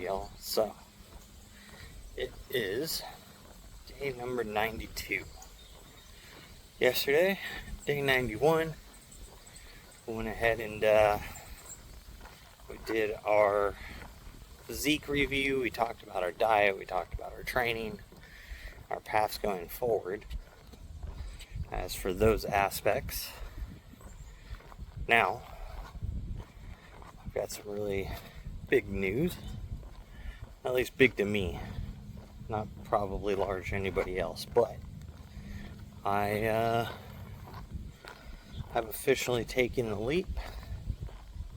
y'all. So, it is day number 92. Yesterday, day 91, we went ahead and we did our physique review. We talked about our diet, we talked about our training, our paths going forward. As for those aspects, now I've got some really big news, at least big to me, not probably large to anybody else, but I have officially taken the leap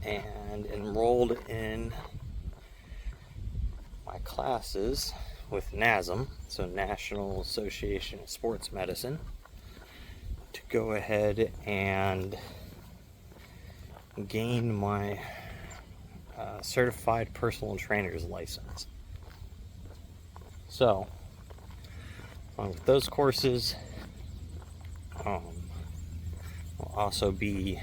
and enrolled in my classes with NASM, so National Association of Sports Medicine, to go ahead and gain my certified personal trainer's license. So, along with those courses, I'll also be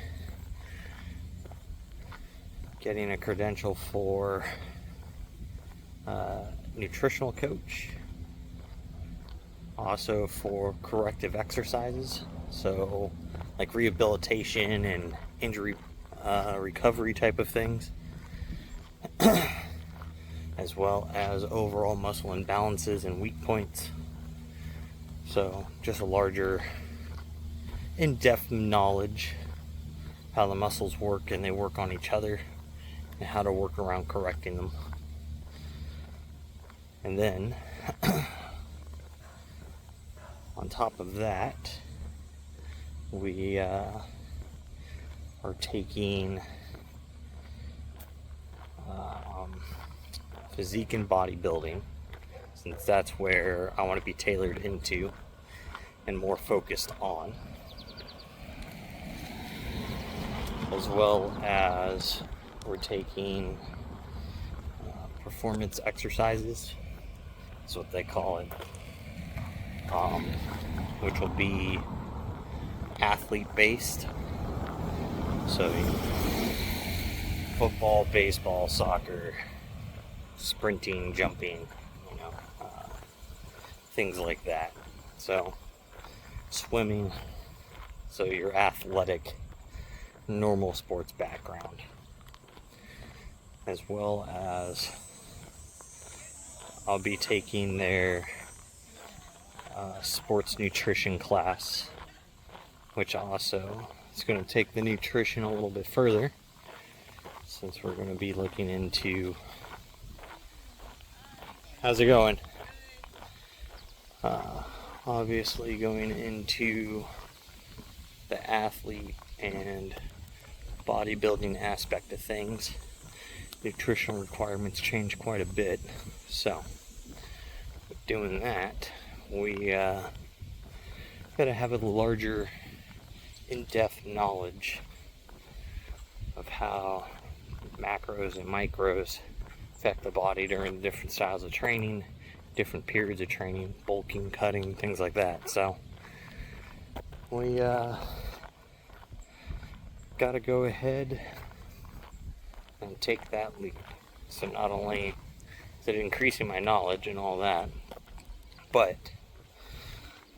getting a credential for nutritional coach, also for corrective exercises, so like rehabilitation and injury recovery type of things, as well as overall muscle imbalances and weak points. So just a larger in-depth knowledge how the muscles work and they work on each other and how to work around correcting them. And then on top of that, we are taking physique and bodybuilding, since that's where I want to be tailored into and more focused on, as well as we're taking performance exercises, that's what they call it, which will be athlete based, so football, baseball, soccer, sprinting, jumping, things like that. So swimming, so your athletic, normal sports background, as well as I'll be taking their sports nutrition class, which also is going to take the nutrition a little bit further, since we're going to be looking into, how's it going? Obviously going into the athlete and bodybuilding aspect of things. Nutritional requirements change quite a bit, so with doing that, we gotta have a larger in-depth knowledge of how macros and micros affect the body during different styles of training, different periods of training, bulking, cutting, things like that. So we gotta go ahead and take that leap. So not only is it increasing my knowledge and all that, but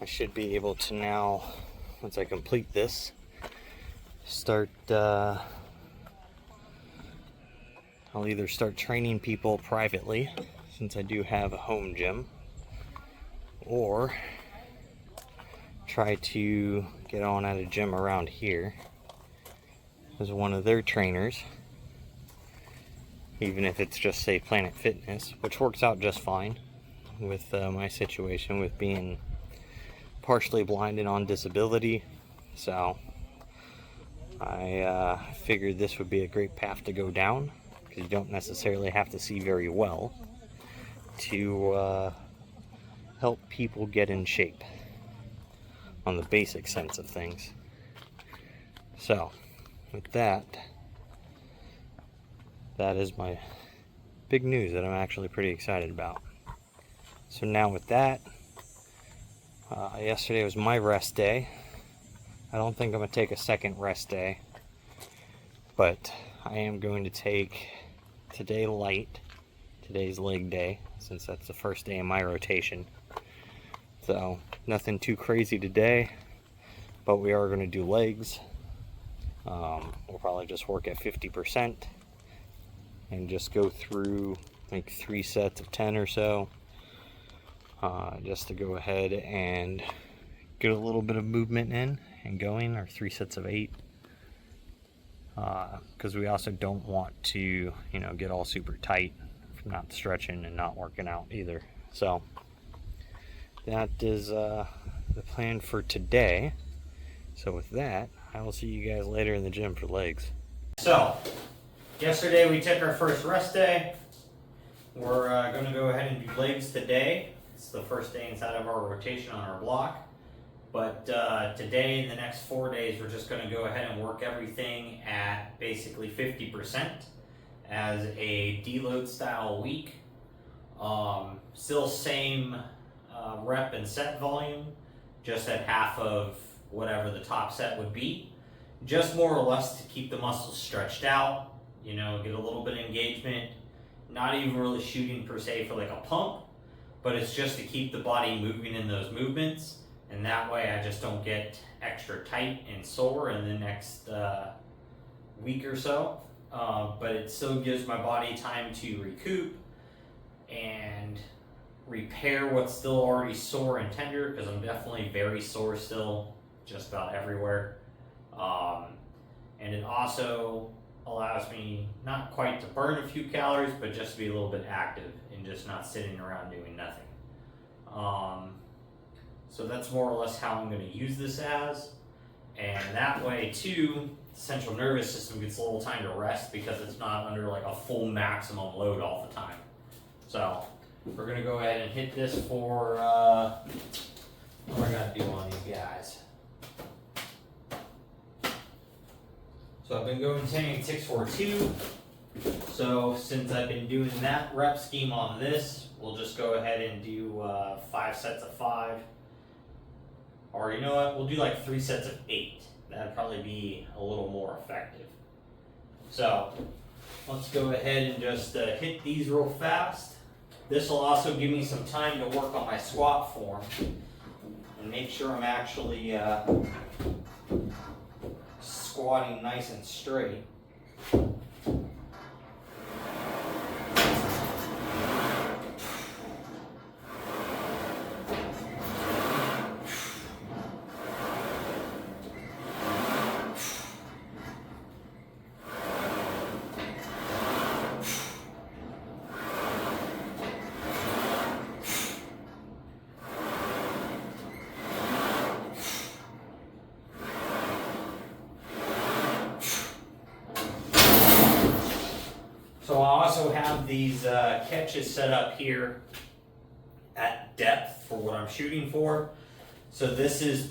I should be able to now, once I complete this, start I'll either start training people privately, since I do have a home gym, or try to get on at a gym around here as one of their trainers, even if it's just, say, Planet Fitness, which works out just fine with my situation with being partially blind and on disability. So I figured this would be a great path to go down, because you don't necessarily have to see very well to help people get in shape on the basic sense of things. So with that is my big news that I'm actually pretty excited about. So now with that, yesterday was my rest day. I don't think I'm going to take a second rest day, but I am going to take today light, Today's leg day, since that's the first day of my rotation. So nothing too crazy today, but we are going to do legs. We'll probably just work at 50% and just go through like 3 sets of 10 or so, just to go ahead and get a little bit of movement in and going, or 3 sets of 8, because we also don't want to, get all super tight from not stretching and not working out either. So that is the plan for today. So with that, I will see you guys later in the gym for legs. So yesterday we took our first rest day. We're going to go ahead and do legs today. It's the first day inside of our rotation on our block. But today and the next 4 days, we're just going to go ahead and work everything at basically 50% as a deload style week. Still same rep and set volume, just at half of whatever the top set would be. Just more or less to keep the muscles stretched out, get a little bit of engagement. Not even really shooting per se for like a pump, but it's just to keep the body moving in those movements. And that way I just don't get extra tight and sore in the next week or so. But it still gives my body time to recoup and repair what's still already sore and tender, because I'm definitely very sore still, just about everywhere. And it also allows me not quite to burn a few calories, but just to be a little bit active and just not sitting around doing nothing. So that's more or less how I'm going to use this as. And that way too, the central nervous system gets a little time to rest, because it's not under like a full maximum load all the time. So we're going to go ahead and hit this for, what do I got to do on these guys? So I've been going 10-8-6-4-2. So since I've been doing that rep scheme on this, we'll just go ahead and do 5 sets of 5. Or you know what, we'll do like 3 sets of 8. That'd probably be a little more effective. So let's go ahead and just hit these real fast. This will also give me some time to work on my squat form and make sure I'm actually squatting nice and straight. So I also have these catches set up here at depth for what I'm shooting for. So this is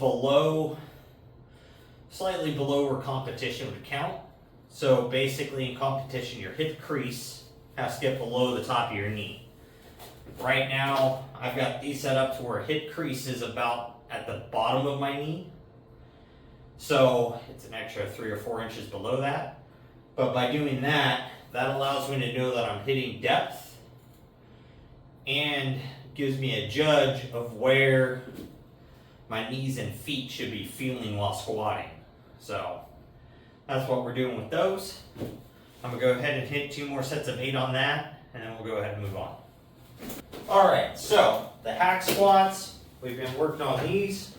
slightly below where competition would count. So basically in competition, your hip crease has to get below the top of your knee. Right now, I've got these set up to where hip crease is about at the bottom of my knee. So it's an extra 3 or 4 inches below that. But by doing that, that allows me to know that I'm hitting depth and gives me a judge of where my knees and feet should be feeling while squatting. So that's what we're doing with those. I'm gonna go ahead and hit 2 more sets of 8 on that, and then we'll go ahead and move on. All right, so the hack squats, we've been working on these.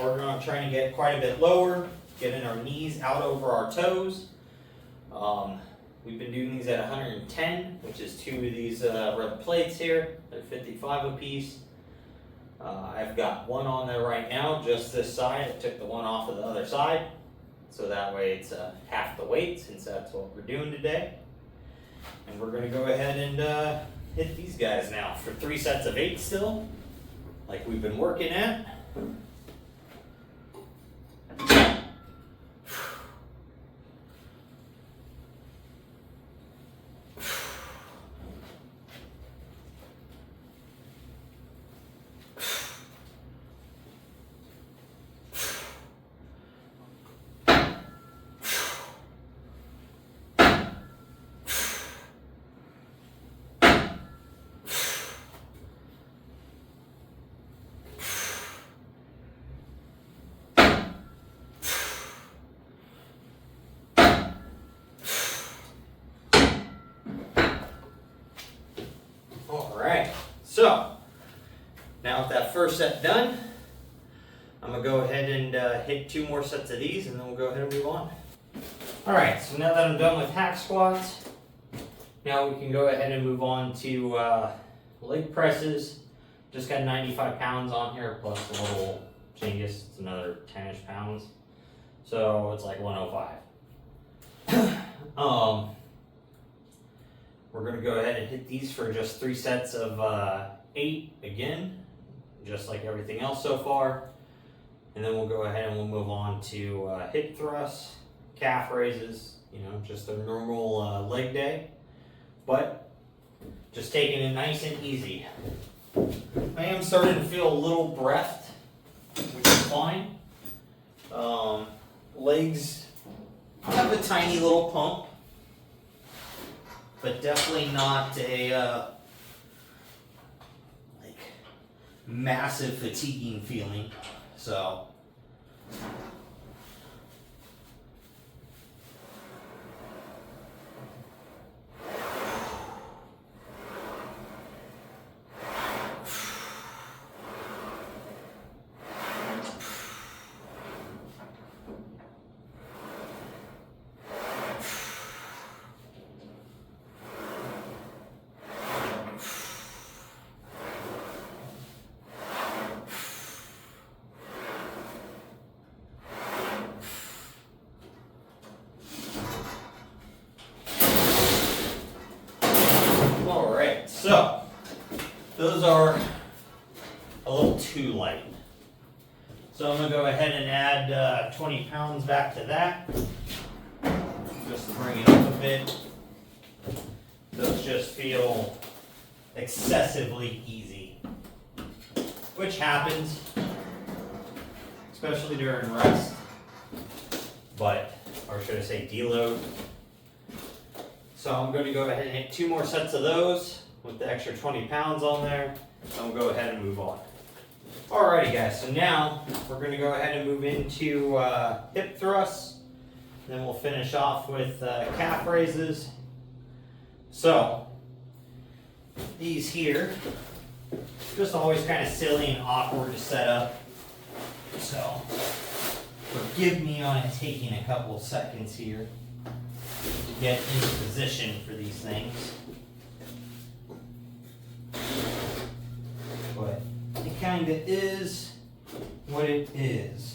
We're gonna try to get quite a bit lower, getting our knees out over our toes. We've been doing these at 110, which is 2 of these rep plates here. They're 55 a piece. I've got 1 on there right now, just this side. I took the 1 off of the other side, so that way it's half the weight, since that's what we're doing today. And we're gonna go ahead and hit these guys now for 3 sets of 8 still, like we've been working at. So, now with that first set done, I'm going to go ahead and hit 2 more sets of these, and then we'll go ahead and move on. Alright, so now that I'm done with hack squats, now we can go ahead and move on to leg presses. Just got 95 pounds on here, plus a little Genghis, it's another 10-ish pounds. So it's like 105. We're going to go ahead and hit these for just 3 sets of 8 again, just like everything else so far. And then we'll go ahead and we'll move on to hip thrusts, calf raises, you know, just a normal leg day. But just taking it nice and easy. I am starting to feel a little breathed, which is fine. Legs have a tiny little pump, but definitely not a like massive fatiguing feeling. So So, those are a little too light. So I'm going to go ahead and add 20 pounds back to that, just to bring it up a bit. Those just feel excessively easy, which happens, especially during rest, or should I say deload. So I'm going to go ahead and hit 2 more sets of those with the extra 20 pounds on there, and we'll go ahead and move on. Alrighty guys, so now we're going to go ahead and move into hip thrusts, then we'll finish off with calf raises. So, these here, just always kind of silly and awkward to set up, so forgive me on it taking a couple seconds here to get into position for these things. But it kind of is what it is.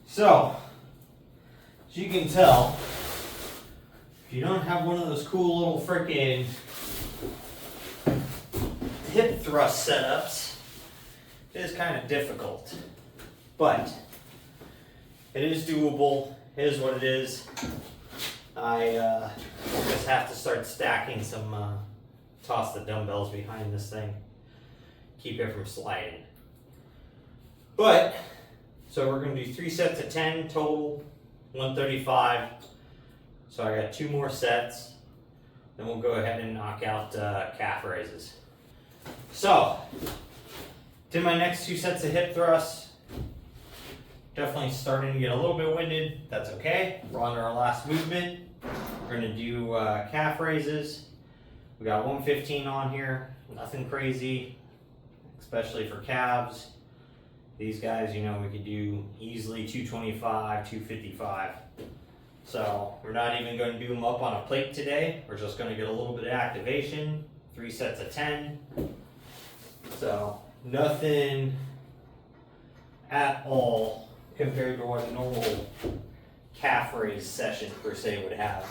So, as you can tell, if you don't have one of those cool little frickin' hip thrust setups, it is kind of difficult. But it is doable. It is what it is. I just have to start stacking some, toss the dumbbells behind this thing, keep it from sliding. But so we're going to do 3 sets of 10 total, 135. So I got 2 more sets. Then we'll go ahead and knock out calf raises. So, did my next 2 sets of hip thrusts. Definitely starting to get a little bit winded. That's okay. We're on to our last movement. We're going to do calf raises. We got 115 on here. Nothing crazy, especially for calves. These guys, you know, we could do easily 225, 255. So we're not even going to do them up on a plate today. We're just going to get a little bit of activation. 3 sets of 10. So nothing at all compared to what a normal calf raise session per se would have.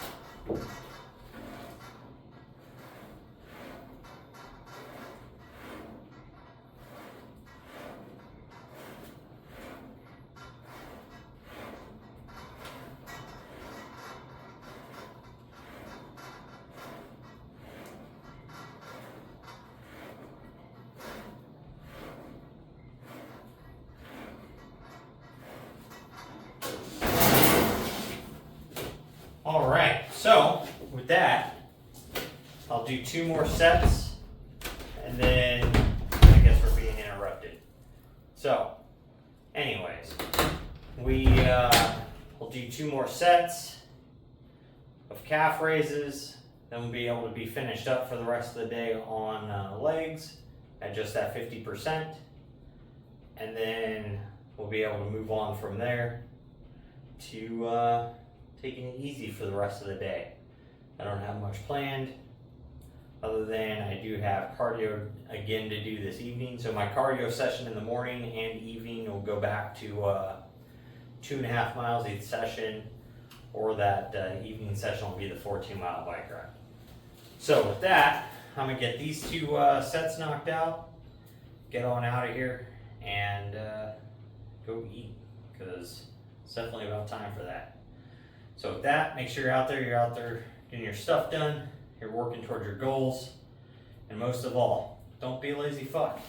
do 2 more sets, and then I guess we're being interrupted. So, anyways, we'll do 2 more sets of calf raises. Then we'll be able to be finished up for the rest of the day on legs at just that 50%. And then we'll be able to move on from there to taking it easy for the rest of the day. I don't have much planned other than I do have cardio again to do this evening. So my cardio session in the morning and evening will go back to 2.5 miles each session, or that evening session will be the 14-mile bike ride. So with that, I'm gonna get these 2 sets knocked out, get on out of here, and go eat, because it's definitely about time for that. So with that, make sure you're out there getting your stuff done, you're working towards your goals, and most of all, don't be a lazy fuck.